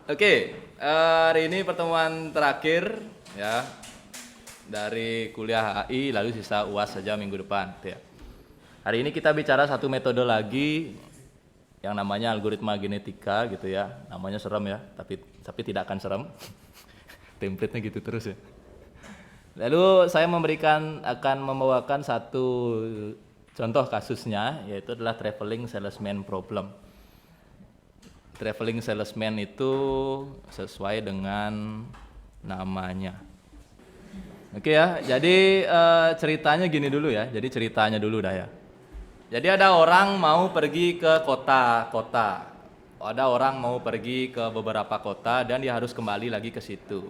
Oke, hari ini pertemuan terakhir ya dari kuliah HI, lalu sisa UAS saja minggu depan. Ya. Hari ini kita bicara satu metode lagi yang namanya algoritma genetika gitu ya. Namanya serem ya, tapi tidak akan serem. Template-nya gitu terus ya. Lalu saya akan membawakan satu contoh kasusnya, yaitu adalah traveling salesman problem. Traveling salesman itu sesuai dengan namanya. Oke ya, jadi ceritanya gini dulu ya. Jadi ceritanya dulu dah ya. Jadi ada orang mau pergi ke kota-kota. Ada orang mau pergi ke beberapa kota dan dia harus kembali lagi ke situ.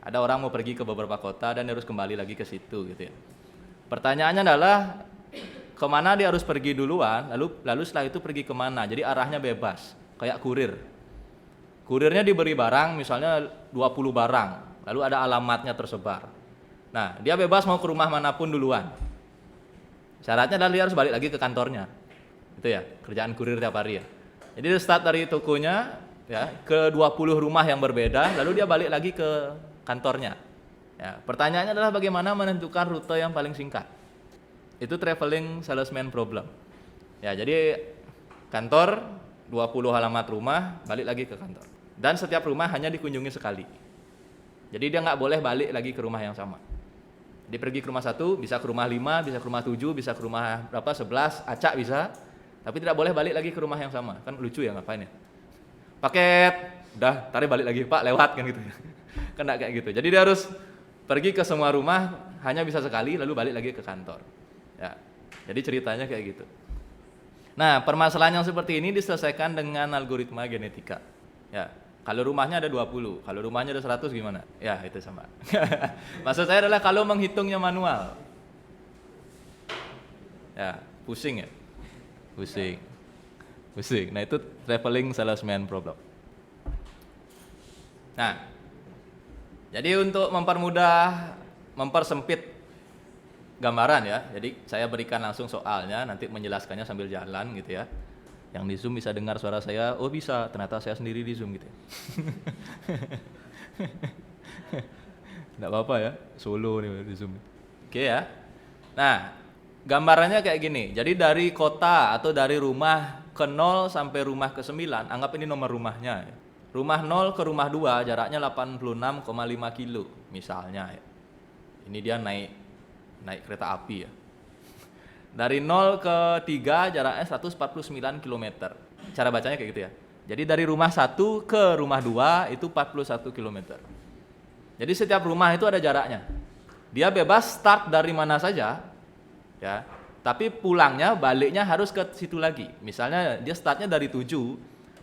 Ada orang mau pergi ke beberapa kota dan dia harus kembali lagi ke situ gitu ya. Pertanyaannya adalah kemana dia harus pergi duluan, lalu setelah itu pergi kemana. Jadi arahnya bebas, kayak kurir. Kurirnya diberi barang, misalnya 20 barang, lalu ada alamatnya tersebar. Nah, dia bebas mau ke rumah manapun duluan. Syaratnya adalah dia harus balik lagi ke kantornya. Itu ya, kerjaan kurir tiap hari ya. Jadi dia start dari tokonya ya, ke 20 rumah yang berbeda, lalu dia balik lagi ke kantornya. Ya, pertanyaannya adalah bagaimana menentukan rute yang paling singkat. Itu traveling salesman problem. Ya, jadi kantor 20 halamat rumah, balik lagi ke kantor. Dan setiap rumah hanya dikunjungi sekali. Jadi dia nggak boleh balik lagi ke rumah yang sama. Dia pergi ke rumah 1, bisa ke rumah 5, bisa ke rumah 7, bisa ke rumah berapa 11, acak bisa. Tapi tidak boleh balik lagi ke rumah yang sama. Kan lucu ya, ngapain ya? Paket, udah tarik balik lagi, Pak, lewat kan gitu. Kan nggak kayak gitu. Jadi dia harus pergi ke semua rumah, hanya bisa sekali, lalu balik lagi ke kantor. Ya, jadi ceritanya kayak gitu. Nah, permasalahan yang seperti ini diselesaikan dengan algoritma genetika. Ya, kalau rumahnya ada 20, kalau rumahnya ada 100 gimana? Ya, itu sama. Maksud saya adalah kalau menghitungnya manual. Ya, pusing ya? Pusing. Pusing. Nah, itu traveling salesman problem. Nah, jadi untuk mempersempit gambaran ya. Jadi saya berikan langsung soalnya, nanti menjelaskannya sambil jalan gitu ya. Yang di Zoom bisa dengar suara saya, oh bisa, ternyata saya sendiri di Zoom gitu ya. Nggak apa-apa ya, solo nih di Zoom. Oke ya. Nah, gambarannya kayak gini. Jadi dari kota atau dari rumah ke 0 sampai rumah ke 9, anggap ini nomor rumahnya ya. Rumah 0 ke rumah 2 jaraknya 86,5 kilo misalnya ya. Ini dia naik kereta api ya. Dari 0 ke 3 jaraknya 149 km. Cara bacanya kayak gitu ya. Jadi dari rumah 1 ke rumah 2 itu 41 km. Jadi setiap rumah itu ada jaraknya. Dia bebas start dari mana saja ya. Tapi pulangnya, baliknya harus ke situ lagi. Misalnya dia startnya dari 7,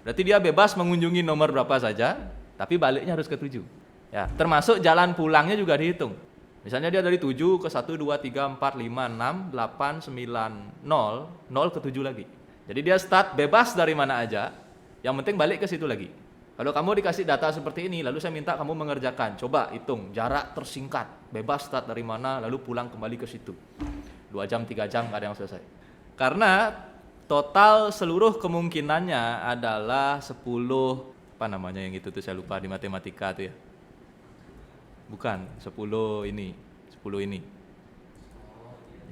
berarti dia bebas mengunjungi nomor berapa saja, tapi baliknya harus ke 7. Ya, termasuk jalan pulangnya juga dihitung. Misalnya dia dari 7 ke 1, 2, 3, 4, 5, 6, 8, 9, 0, 0 ke 7 lagi. Jadi dia start bebas dari mana aja, yang penting balik ke situ lagi. Kalau kamu dikasih data seperti ini, lalu saya minta kamu mengerjakan. Coba hitung jarak tersingkat, bebas start dari mana, lalu pulang kembali ke situ. 2 jam, 3 jam, nggak ada yang selesai. Karena total seluruh kemungkinannya adalah 10, apa namanya yang itu tuh saya lupa di matematika tuh ya. Bukan, 10 ini.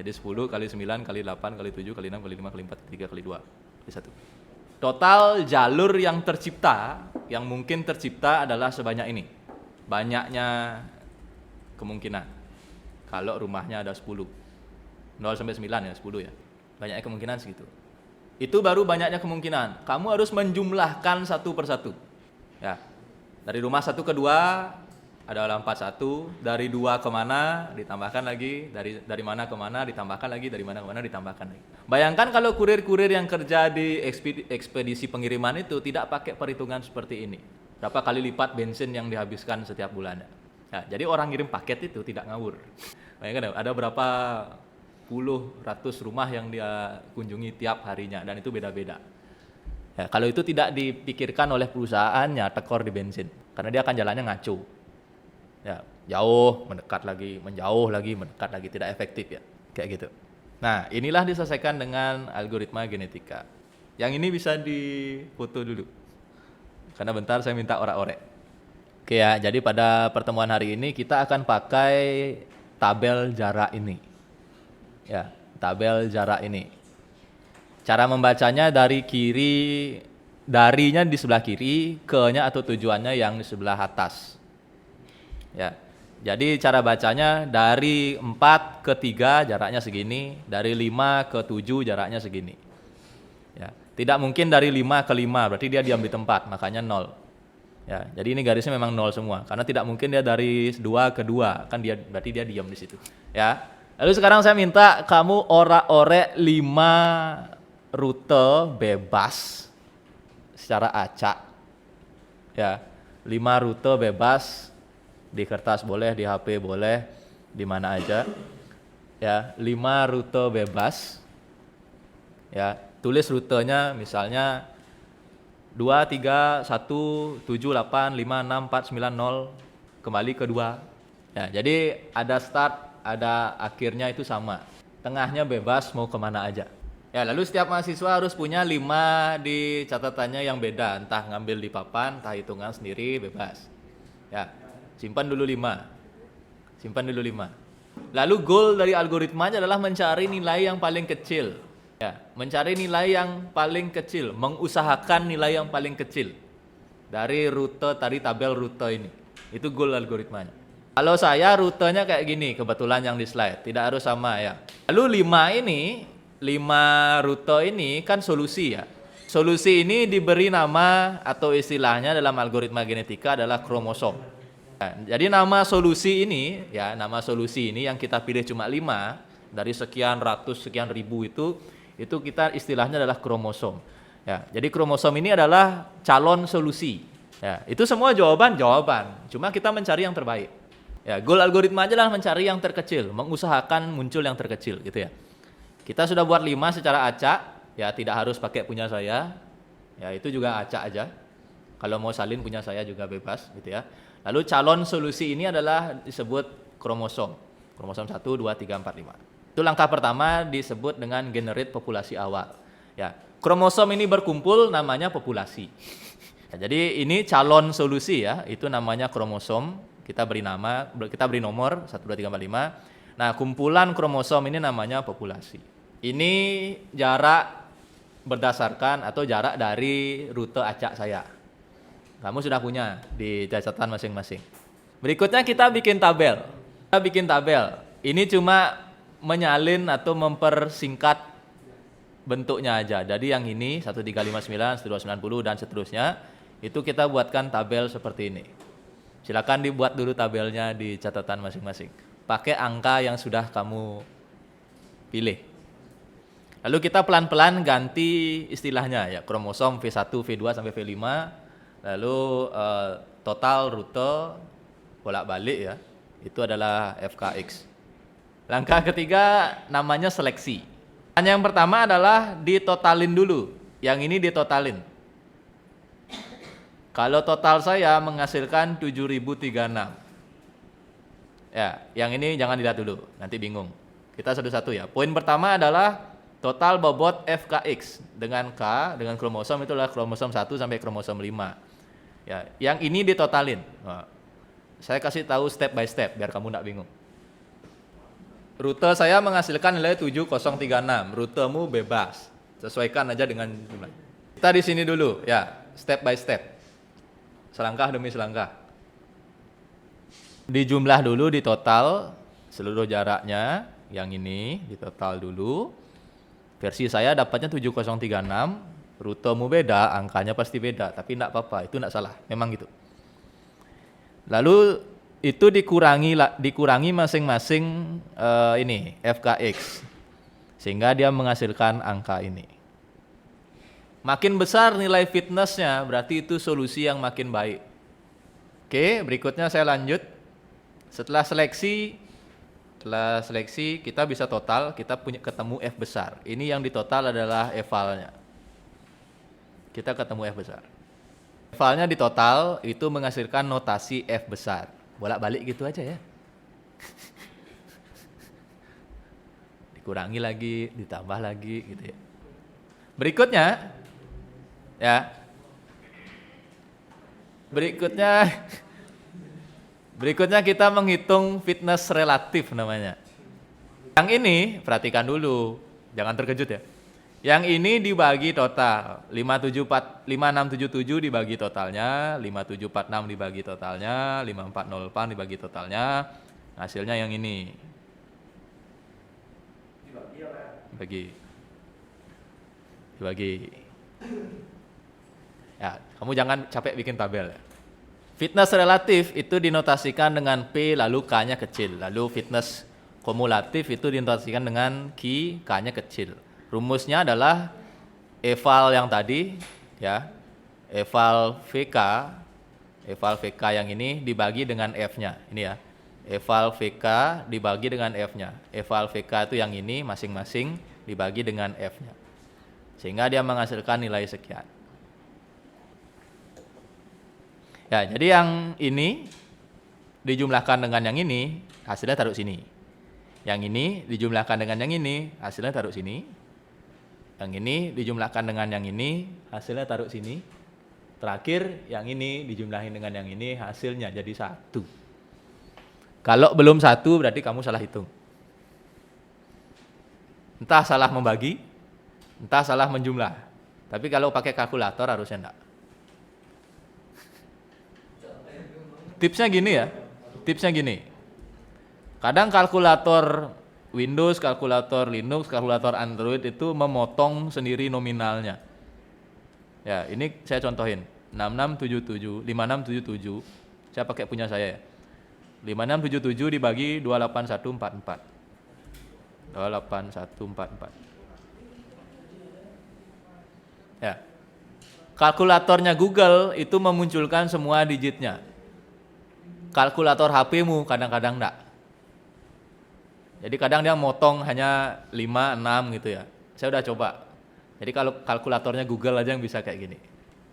Jadi 10 kali 9 kali 8 kali 7 kali 6 kali 5 kali 4 kali 3 kali 2 kali 1. Total jalur yang tercipta, yang mungkin tercipta adalah sebanyak ini. Banyaknya kemungkinan. Kalau rumahnya ada 10. 0 sampai 9 ya, 10 ya. Banyaknya kemungkinan segitu. Itu baru banyaknya kemungkinan. Kamu harus menjumlahkan satu persatu. Ya. Dari rumah 1 ke 2 ada 41, dari 2 kemana ditambahkan lagi, dari mana kemana ditambahkan lagi, dari mana kemana ditambahkan lagi. Bayangkan kalau kurir-kurir yang kerja di ekspedisi pengiriman itu tidak pakai perhitungan seperti ini. Berapa kali lipat bensin yang dihabiskan setiap bulannya. Nah, jadi orang ngirim paket itu tidak ngawur. Bayangkan ada berapa puluh ratus rumah yang dia kunjungi tiap harinya, dan itu beda-beda. Ya, kalau itu tidak dipikirkan oleh perusahaannya, tekor di bensin, karena dia akan jalannya ngaco. Ya, jauh, mendekat lagi, menjauh lagi, mendekat lagi, tidak efektif ya, kayak gitu. Nah, inilah diselesaikan dengan algoritma genetika. Yang ini bisa difoto dulu. karena bentar saya minta orak-orek. Oke ya, jadi pada pertemuan hari ini kita akan pakai tabel jarak ini. Ya, tabel jarak ini. Cara membacanya dari kiri, darinya di sebelah kiri, ke-nya atau tujuannya yang di sebelah atas. Ya. Jadi cara bacanya dari 4 ke 3 jaraknya segini, dari 5 ke 7 jaraknya segini. Ya. Tidak mungkin dari 5 ke 5, berarti dia diam di tempat, makanya 0. Ya, jadi ini garisnya memang 0 semua, karena tidak mungkin dia dari 2 ke 2, kan dia berarti dia diam di situ. Ya. Lalu sekarang saya minta kamu orak-orek 5 rute bebas secara acak. Ya, 5 rute bebas di kertas boleh, di HP boleh, di mana aja. Ya, 5 rute bebas. Ya, tulis rutenya misalnya 2, 3, 1, 7, 8, 5, 6, 4, 9, 0, kembali ke 2. Ya, jadi ada start, ada akhirnya itu sama. Tengahnya bebas mau kemana aja. Ya, lalu setiap mahasiswa harus punya 5 di catatannya yang beda, entah ngambil di papan, entah hitungan sendiri, bebas. Ya, simpan dulu 5. Simpan dulu 5. Lalu goal dari algoritmanya adalah mencari nilai yang paling kecil. Ya, mencari nilai yang paling kecil, mengusahakan nilai yang paling kecil dari rute tadi, tabel rute ini. Itu goal algoritmanya. Kalau saya rutenya kayak gini, kebetulan yang di slide, tidak harus sama ya. Lalu 5 rute ini kan solusi ya. Solusi ini diberi nama atau istilahnya dalam algoritma genetika adalah kromosom. Nah, jadi nama solusi ini ya, nama solusi ini yang kita pilih cuma 5 dari sekian ratus, sekian ribu itu kita istilahnya adalah kromosom. Ya, jadi kromosom ini adalah calon solusi. Ya, itu semua jawaban, cuma kita mencari yang terbaik. Ya, goal algoritma adalah mencari yang terkecil, mengusahakan muncul yang terkecil gitu ya. Kita sudah buat 5 secara acak, ya tidak harus pakai punya saya, ya itu juga acak aja. Kalau mau salin punya saya juga bebas gitu ya. Lalu calon solusi ini adalah disebut kromosom. Kromosom 1, 2, 3, 4, 5. Itu langkah pertama disebut dengan generate populasi awal. Ya, kromosom ini berkumpul namanya populasi. Ya, jadi ini calon solusi ya, itu namanya kromosom. Kita beri nomor 1, 2, 3, 4, 5. Nah, kumpulan kromosom ini namanya populasi. Ini jarak berdasarkan atau jarak dari rute acak saya. Kamu sudah punya di catatan masing-masing. Berikutnya kita bikin tabel. Ini cuma menyalin atau mempersingkat bentuknya aja. Jadi yang ini 1359, 1290 dan seterusnya itu kita buatkan tabel seperti ini. Silakan dibuat dulu tabelnya di catatan masing-masing. Pakai angka yang sudah kamu pilih. Lalu kita pelan-pelan ganti istilahnya ya, kromosom V1, V2 sampai V5. Lalu total rute bolak-balik ya, itu adalah FKX. Langkah ketiga namanya seleksi. Yang pertama adalah ditotalin dulu. Yang ini ditotalin. Kalau total saya menghasilkan 7036. Ya, yang ini jangan dilihat dulu, nanti bingung. Kita satu-satu ya. Poin pertama adalah total bobot FKX dengan K, dengan kromosom itu adalah kromosom 1 sampai kromosom 5. Ya, yang ini ditotalin. Nah, saya kasih tahu step by step biar kamu enggak bingung. Rute saya menghasilkan nilai 7036. Rutemu bebas. Sesuaikan aja dengan jumlah. Kita di sini dulu ya, step by step. Selangkah demi selangkah. Dijumlah dulu di total seluruh jaraknya, yang ini di total dulu. Versi saya dapatnya 7036, rutemu beda, angkanya pasti beda, tapi enggak apa-apa, itu enggak salah, memang gitu. Lalu itu dikurangi masing-masing ini FKX, sehingga dia menghasilkan angka ini. Makin besar nilai fitnessnya, berarti itu solusi yang makin baik. Oke, berikutnya saya lanjut. Setelah seleksi kita bisa total, kita ketemu F besar. Ini yang ditotal adalah evalnya. Kita ketemu F besar. Evalnya ditotal itu menghasilkan notasi F besar. Bolak-balik gitu aja ya. Dikurangi lagi, ditambah lagi gitu ya. Berikutnya ya. Berikutnya berikutnya kita menghitung fitness relatif namanya. Yang ini perhatikan dulu, jangan terkejut ya. Yang ini dibagi total, 5677 dibagi totalnya, 5746 dibagi totalnya, 5408 dibagi totalnya, hasilnya yang ini. Dibagi. Ya, kamu jangan capek bikin tabel ya. Fitness relatif itu dinotasikan dengan P lalu K-nya kecil, lalu fitness kumulatif itu dinotasikan dengan Q, K-nya kecil. Rumusnya adalah eval yang tadi ya, eval VK yang ini dibagi dengan F-nya. Ini ya. Eval VK dibagi dengan F-nya. Eval VK itu yang ini masing-masing dibagi dengan F-nya. Sehingga dia menghasilkan nilai sekian. Ya, jadi yang ini dijumlahkan dengan yang ini, hasilnya taruh sini. Yang ini dijumlahkan dengan yang ini, hasilnya taruh sini. Yang ini dijumlahkan dengan yang ini, hasilnya taruh sini. Terakhir, yang ini dijumlahin dengan yang ini, hasilnya jadi 1. Kalau belum 1, berarti kamu salah hitung. Entah salah membagi, entah salah menjumlah. Tapi kalau pakai kalkulator harusnya enggak. Tipsnya gini ya, kadang kalkulator Windows, kalkulator Linux, kalkulator Android itu memotong sendiri nominalnya. Ya, ini saya contohin, 5677, saya pakai punya saya ya. 5677 dibagi 28144. 28144. Ya. Kalkulatornya Google itu memunculkan semua digitnya. Kalkulator HP-mu kadang-kadang enggak. Jadi kadang dia motong hanya 5, 6 gitu ya. Saya udah coba. Jadi kalau kalkulatornya Google aja yang bisa kayak gini.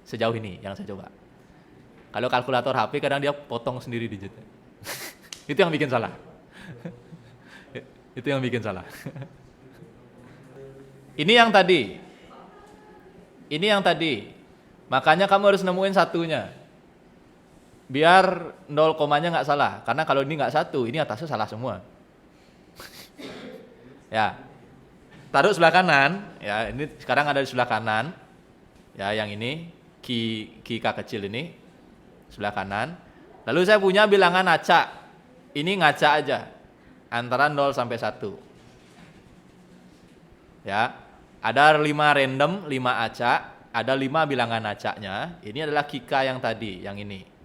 Sejauh ini yang saya coba. Kalau kalkulator HP kadang dia potong sendiri digitnya. Itu yang bikin salah. Itu yang bikin salah. Ini yang tadi. Makanya kamu harus nemuin satunya. Biar 0 komanya nggak salah. Karena kalau ini nggak 1, ini atasnya salah semua. Ya. Taruh sebelah kanan. Ya, ini sekarang ada di sebelah kanan. Ya, yang ini K kecil ini sebelah kanan. Lalu saya punya bilangan acak. Ini ngaca aja. Antara 0 sampai 1. Ya. Ada 5 random, 5 acak, ada 5 bilangan acaknya. Ini adalah Kika yang tadi, yang ini.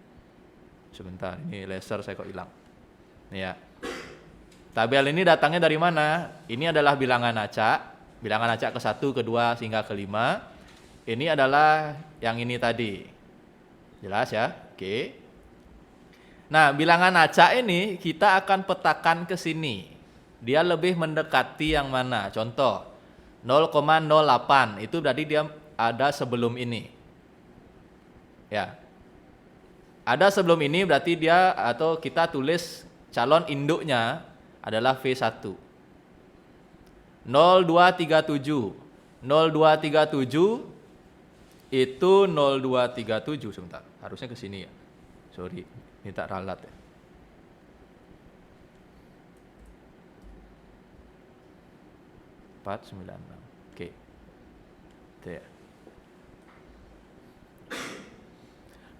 Sebentar, ini laser saya kok hilang. Nih ya. Tabel ini datangnya dari mana? Ini adalah bilangan acak ke-1, ke-2 hingga ke-5. Ini adalah yang ini tadi. Jelas ya? Oke. Nah, bilangan acak ini kita akan petakan ke sini. Dia lebih mendekati yang mana? Contoh, 0,08 itu berarti dia ada sebelum ini. Ya. Ada sebelum ini berarti dia atau kita tulis calon induknya adalah V1. 0237. 0237 itu 0237 sebentar. Harusnya ke sini ya. Sorry, ini tak ralat ya. Oke. Itu ya.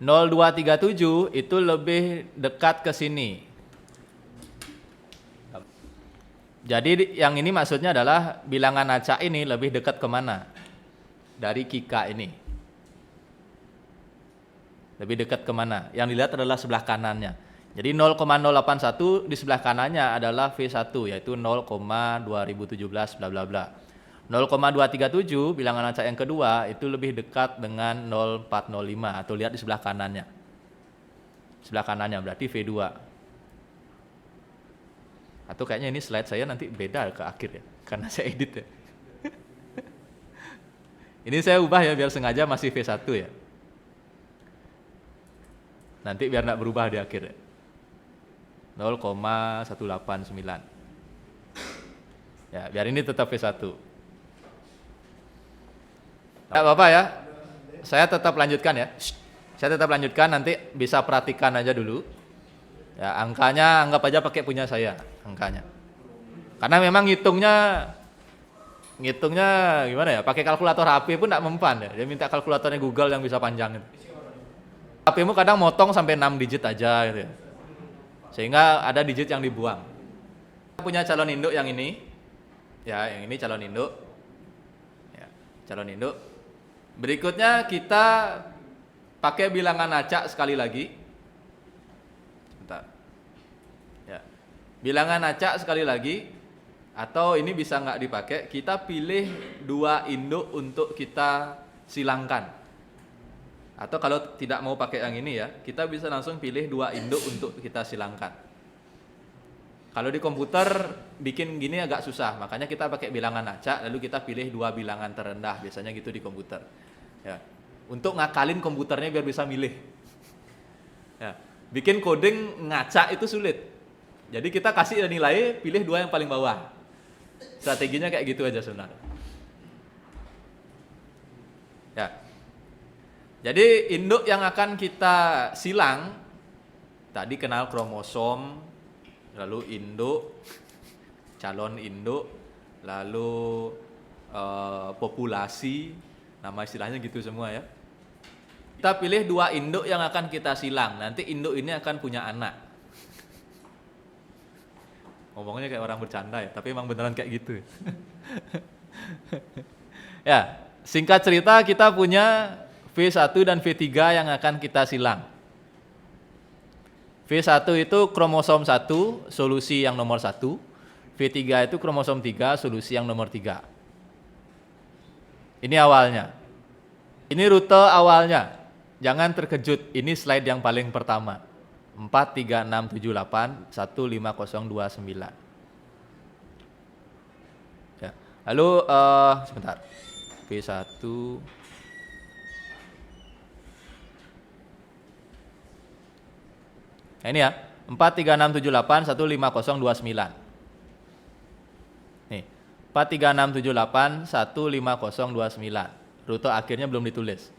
0237 itu lebih dekat ke sini. Jadi yang ini maksudnya adalah bilangan acak ini lebih dekat kemana? Dari Kika ini. Lebih dekat kemana? Yang dilihat adalah sebelah kanannya. Jadi 0,081 di sebelah kanannya adalah V1 yaitu 0,2017 bla bla bla. 0,237 bilangan acak yang kedua itu lebih dekat dengan 0405 atau lihat di sebelah kanannya. Sebelah kanannya berarti V2. Atau kayaknya ini slide saya nanti beda ke akhir ya, karena saya edit ya. Ini saya ubah ya biar sengaja masih V1 ya. Nanti biar enggak berubah di akhir ya. 0,189. Ya, biar ini tetap V1. Ya, Bapak ya, saya tetap lanjutkan ya. saya tetap lanjutkan, nanti bisa perhatikan aja dulu. Ya, angkanya anggap aja pakai punya saya, angkanya. Karena memang ngitungnya gimana ya? Pakai kalkulator HP pun enggak mempan ya. Dia minta kalkulatornya Google yang bisa panjang itu. HP-mu kadang motong sampai 6 digit aja gitu ya. Sehingga ada digit yang dibuang. Kita punya calon induk yang ini. Ya, yang ini calon induk. Ya, calon induk. Berikutnya kita pakai bilangan acak sekali lagi. Sebentar. Ya. Bilangan acak sekali lagi, atau ini bisa nggak dipakai, kita pilih 2 induk untuk kita silangkan. Atau kalau tidak mau pakai yang ini ya, kita bisa langsung pilih 2 induk untuk kita silangkan. Kalau di komputer bikin gini agak susah, makanya kita pakai bilangan acak, lalu kita pilih 2 bilangan terendah, biasanya gitu di komputer. Ya. Untuk ngakalin komputernya biar bisa milih. Ya. Bikin coding ngacak itu sulit. Jadi kita kasih nilai, pilih 2 yang paling bawah. Strateginya kayak gitu aja sebenarnya. Ya. Jadi induk yang akan kita silang, tadi kenal kromosom, lalu induk, calon induk, lalu populasi, nama istilahnya gitu semua ya. Kita pilih 2 induk yang akan kita silang, nanti induk ini akan punya anak. Ngomongnya kayak orang bercanda ya, tapi emang beneran kayak gitu. Ya, singkat cerita kita punya V1 dan V3 yang akan kita silang. V1 itu kromosom 1, solusi yang nomor 1. V3 itu kromosom 3, solusi yang nomor 3. Ini awalnya. Ini rute awalnya. Jangan terkejut, ini slide yang paling pertama. 4, 3, 6, 7, 8, 1, 5, 0, 2, 9. Ya. Lalu, sebentar. V1... Nah ini ya, 4, 3, 6, 7, 8, 1, 5, 0, 2, 9. Nih, 4, 3, 6, 7, 8, 1, 5, 0, 2, 9. Rute akhirnya belum ditulis.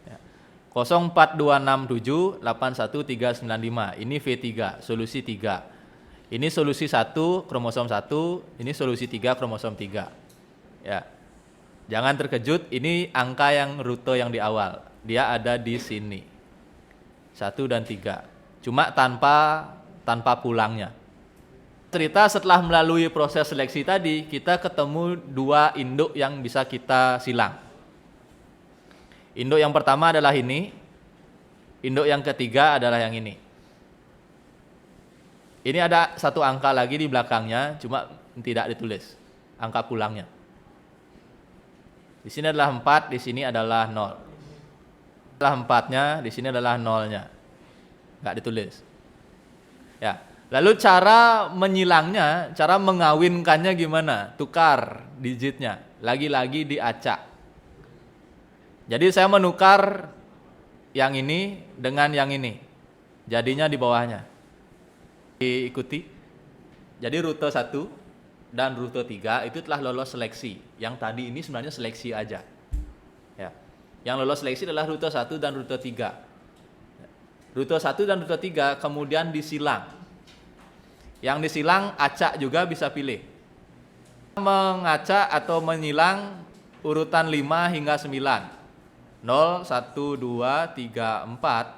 Ya. 0, 4, 2, 6, 7, 8, 1, 3, 9, 5. Ini V3, solusi 3. Ini solusi 1, kromosom 1. Ini solusi 3, kromosom 3. Ya. Jangan terkejut, ini angka yang rute yang di awal. Dia ada di sini. 1 dan 3. Cuma tanpa pulangnya. Cerita setelah melalui proses seleksi tadi, kita ketemu 2 induk yang bisa kita silang. Induk yang pertama adalah ini. Induk yang ketiga adalah yang ini. Ini ada 1 angka lagi di belakangnya, cuma tidak ditulis. Angka pulangnya. Di sini adalah 4, di sini adalah 0. Setelah 4-nya, di sini adalah 0-nya. Nggak ditulis. Ya. Lalu cara menyilangnya, cara mengawinkannya gimana? Tukar digitnya, lagi-lagi diacak. Jadi saya menukar yang ini dengan yang ini. Jadinya di bawahnya. Diikuti. Jadi rute 1 dan rute 3 itu telah lolos seleksi. Yang tadi ini sebenarnya seleksi aja. Ya. Yang lolos seleksi adalah rute 1 dan rute 3. Rute 1 dan rute 3 kemudian disilang. Yang disilang acak juga bisa pilih. Mengacak atau menyilang urutan 5 hingga 9. 0, 1, 2, 3, 4,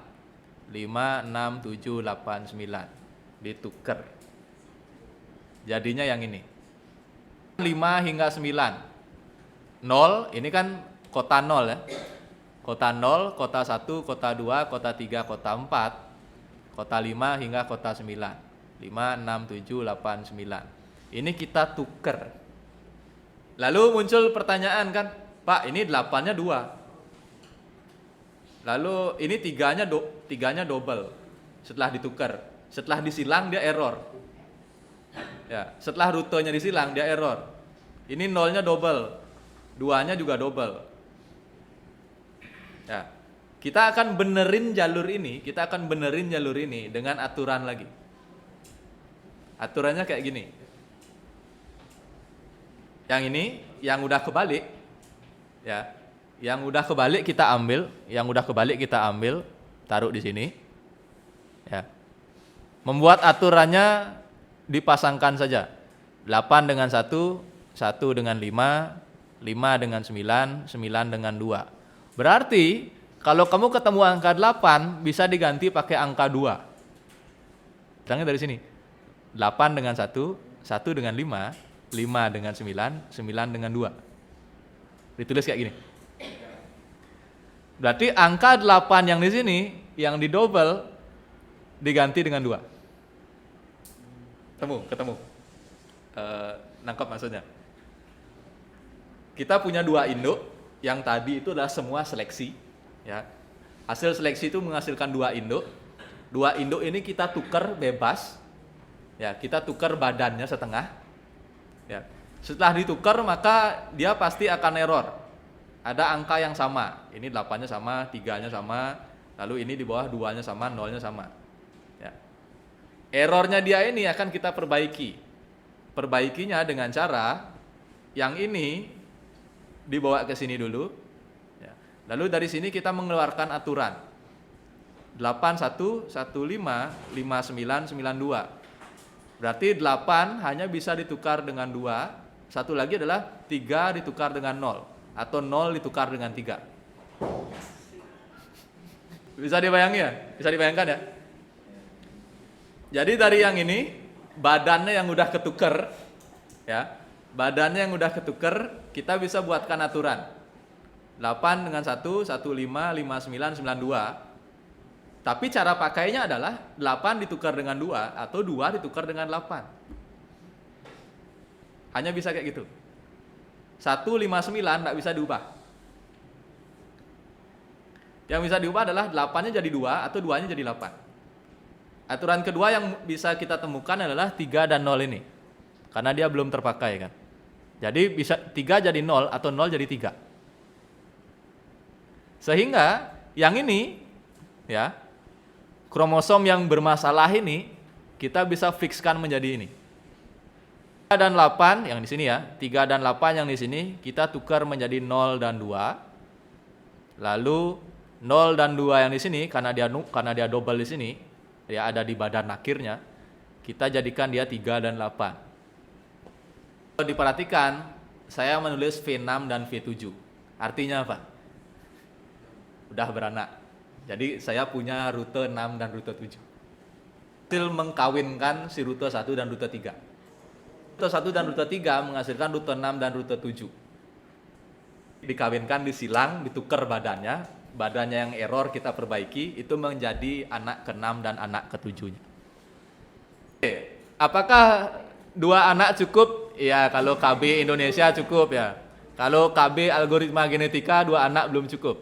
5, 6, 7, 8, 9. Ditukar. Jadinya yang ini. 5 hingga 9. 0, ini kan kota 0 ya. Kota 0, kota 1, kota 2, kota 3, kota 4, kota 5 hingga kota 9. 5, 6, 7, 8, 9. Ini kita tuker. Lalu muncul pertanyaan kan, Pak ini 8-nya 2. Lalu ini 3-nya double setelah ditukar. Setelah disilang dia error. Ya, setelah rutenya disilang dia error. Ini 0-nya double, 2-nya juga double. Ya, kita akan benerin jalur ini, dengan aturan lagi. Aturannya kayak gini. Yang ini, yang udah kebalik, ya, yang udah kebalik kita ambil, taruh di sini. Ya. Membuat aturannya dipasangkan saja. 8 dengan 1, 1 dengan 5, 5 dengan 9, 9 dengan 2. Berarti kalau kamu ketemu angka 8 bisa diganti pakai angka 2. Bilangnya dari sini. 8 dengan 1, 1 dengan 5, 5 dengan 9, 9 dengan 2. Ditulis kayak gini. Berarti angka 8 yang di sini, yang di double, diganti dengan 2. Ketemu. Nangkap maksudnya. Kita punya 2 induk, yang tadi itu adalah semua seleksi. Ya. Hasil seleksi itu menghasilkan 2 induk. 2 induk ini kita tukar bebas. Ya, kita tukar badannya setengah. Ya. Setelah ditukar maka dia pasti akan error. Ada angka yang sama. Ini 8-nya sama, 3-nya sama, lalu ini di bawah 2-nya sama, 0-nya sama. Ya. Errornya dia ini akan kita perbaiki. Perbaikinya dengan cara yang ini dibawa ke sini dulu. Ya. Lalu dari sini kita mengeluarkan aturan. 81, 15, 59, 92. Berarti 8 hanya bisa ditukar dengan 2. Satu lagi adalah 3 ditukar dengan 0. Atau 0 ditukar dengan 3. Bisa dibayangin ya? Bisa dibayangkan ya? Jadi dari yang ini, badannya yang udah ketuker, ya, badannya yang udah ketuker, kita bisa buatkan aturan. 8 dengan 1, 15, 59, 92. Tapi cara pakainya adalah 8 ditukar dengan 2 atau 2 ditukar dengan 8. Hanya bisa kayak gitu. 159 tidak bisa diubah. Yang bisa diubah adalah 8-nya jadi 2 atau 2-nya jadi 8. Aturan kedua yang bisa kita temukan adalah 3 dan 0 ini. Karena dia belum terpakai kan. Jadi bisa 3 jadi 0 atau 0 jadi 3. Sehingga yang ini ya, kromosom yang bermasalah ini kita bisa fikskan menjadi ini. 3 dan 8 yang di sini ya, 3 dan 8 yang di sini kita tukar menjadi 0 dan 2. Lalu 0 dan 2 yang di sini karena dia double di sini, dia ada di badan akhirnya, kita jadikan dia 3 dan 8. Kalau diperhatikan, saya menulis V6 dan V7. Artinya apa? Udah beranak. Jadi saya punya rute 6 dan rute 7. Hasil mengkawinkan si rute 1 dan rute 3. Rute 1 dan rute 3 menghasilkan rute 6 dan rute 7. Dikawinkan, disilang, ditukar badannya yang error kita perbaiki, itu menjadi anak ke-6 dan anak ke-7-nya. Oke, apakah 2 anak cukup? Ya, kalau KB Indonesia cukup ya. Kalau KB algoritma genetika 2 anak belum cukup.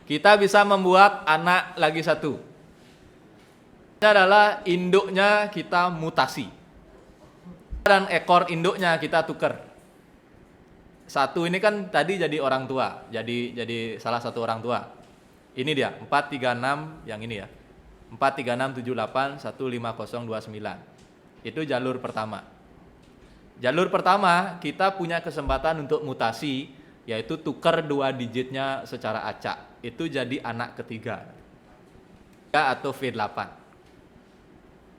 Kita bisa membuat anak lagi 1. Ini adalah induknya kita mutasi. Dan ekor induknya kita tukar. 1 ini kan tadi jadi orang tua, jadi salah satu orang tua. Ini dia, 436 yang ini ya. 43678 15029. Itu jalur pertama. Jalur pertama kita punya kesempatan untuk mutasi, yaitu tukar 2 digitnya secara acak. Itu jadi anak ketiga. Atau V8.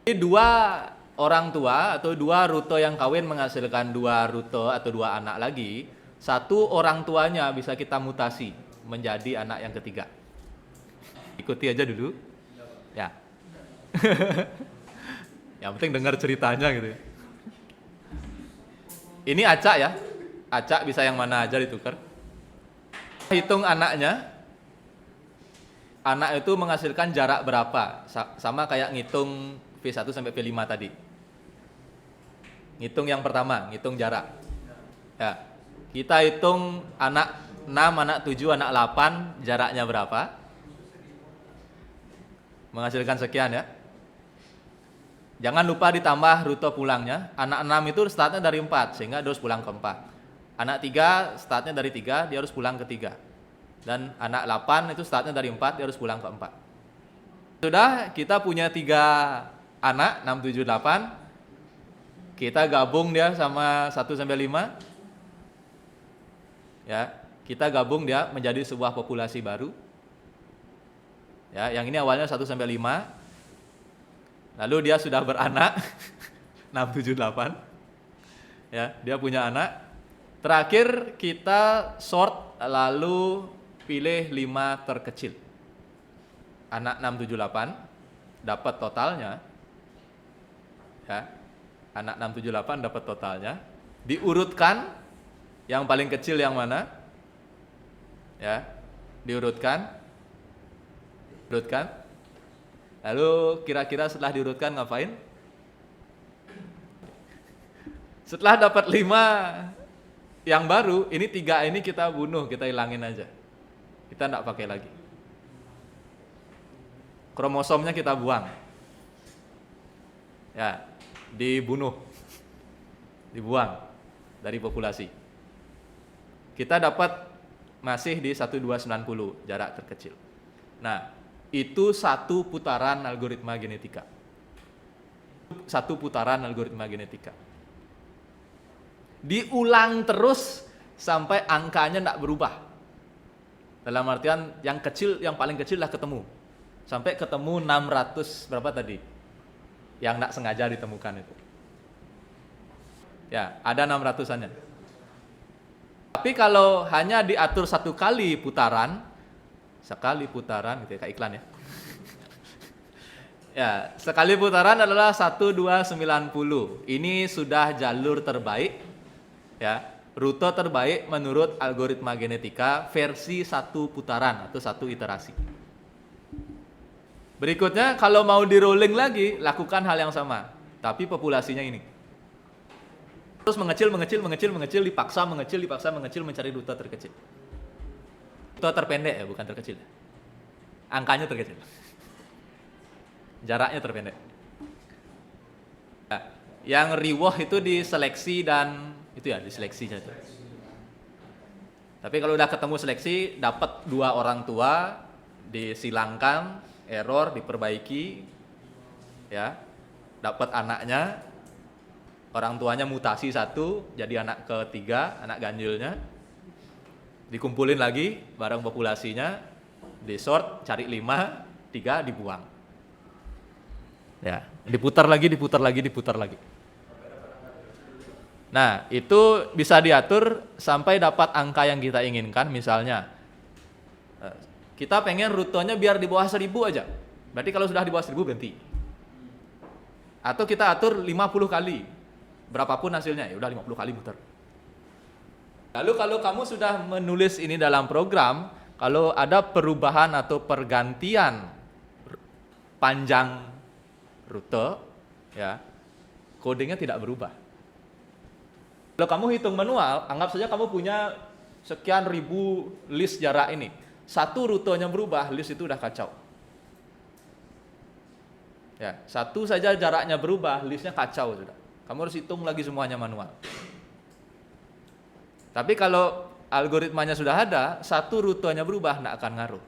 Ini 2 orang tua atau 2 rute yang kawin menghasilkan 2 rute atau 2 anak lagi. 1 orang tuanya bisa kita mutasi menjadi anak yang ketiga. Ikuti aja dulu. Ya. Yang penting dengar ceritanya gitu. Ini acak ya. Acak bisa yang mana aja ditukar. Hitung anaknya. Anak itu menghasilkan jarak berapa? Sama kayak ngitung V1 sampai V5 tadi. Ngitung yang pertama, ngitung jarak. Ya. Kita hitung anak 6, anak 7, anak 8, jaraknya berapa? Menghasilkan sekian ya. Jangan lupa ditambah rute pulangnya. Anak 6 itu startnya dari 4, sehingga dia harus pulang ke 4. Anak 3 startnya dari 3, dia harus pulang ke 3. Dan anak 8 itu startnya dari 4, dia harus pulang ke 4. Sudah, kita punya 3 anak, 6, 7, 8. Kita gabung dia sama 1 sampai 5. Ya, kita gabung dia menjadi sebuah populasi baru. Ya, yang ini awalnya 1 sampai 5. Lalu dia sudah beranak 6, 7, 8. Ya, dia punya anak. Terakhir kita sort lalu pilih 5 terkecil. Anak 6, 7, 8 dapat totalnya. Ya. Anak 6, 7, 8 dapat totalnya. Diurutkan yang paling kecil yang mana? Ya. Diurutkan. Lalu kira-kira setelah diurutkan ngapain? Setelah dapat 5 yang baru, ini 3 ini kita bunuh, kita hilangin aja. Kita enggak pakai lagi. Kromosomnya kita buang. Ya, dibunuh. Dibuang dari populasi. Kita dapat masih di 1290 jarak terkecil. Nah, itu satu putaran algoritma genetika. Satu putaran algoritma genetika. Diulang terus sampai angkanya tidak berubah. Dalam artian yang kecil, yang paling kecil lah ketemu. Sampai ketemu 600 berapa tadi? Yang tidak sengaja ditemukan itu. Ya, ada 600-annya. Tapi kalau hanya diatur satu kali putaran, sekali putaran gitu ya, kayak iklan ya. Ya, sekali putaran adalah 1290. Ini sudah jalur terbaik ya, rute terbaik menurut algoritma genetika versi 1 putaran atau 1 iterasi. Berikutnya kalau mau di rolling lagi, lakukan hal yang sama, tapi populasinya ini. Terus mengecil, dipaksa mengecil mencari rute terkecil. Rute terpendek ya, bukan terkecil. Angkanya terkecil. Jaraknya terpendek. Nah, yang riwoh itu diseleksi dan itu ya diseleksi saja. Tapi kalau udah ketemu seleksi, dapat 2 orang tua, disilangkan, error, diperbaiki, ya, dapat anaknya, orang tuanya mutasi 1, jadi anak ketiga, anak ganjilnya, dikumpulin lagi barang populasinya, disort, cari 5, 3 dibuang. Ya, diputar lagi. Nah, itu bisa diatur sampai dapat angka yang kita inginkan. Misalnya, kita pengen rutenya biar di bawah 1000 aja. Berarti kalau sudah di bawah 1000 berhenti. Atau kita atur 50 kali. Berapapun hasilnya, ya udah 50 kali muter. Lalu kalau kamu sudah menulis ini dalam program, kalau ada perubahan atau pergantian panjang rute, ya, codingnya tidak berubah. Kalau kamu hitung manual, anggap saja kamu punya sekian ribu list jarak ini. Satu rutenya berubah, list itu udah kacau. Ya, satu saja jaraknya berubah, listnya kacau sudah. Kamu harus hitung lagi semuanya manual. Tapi kalau algoritmanya sudah ada, satu rutenya berubah, nggak akan ngaruh.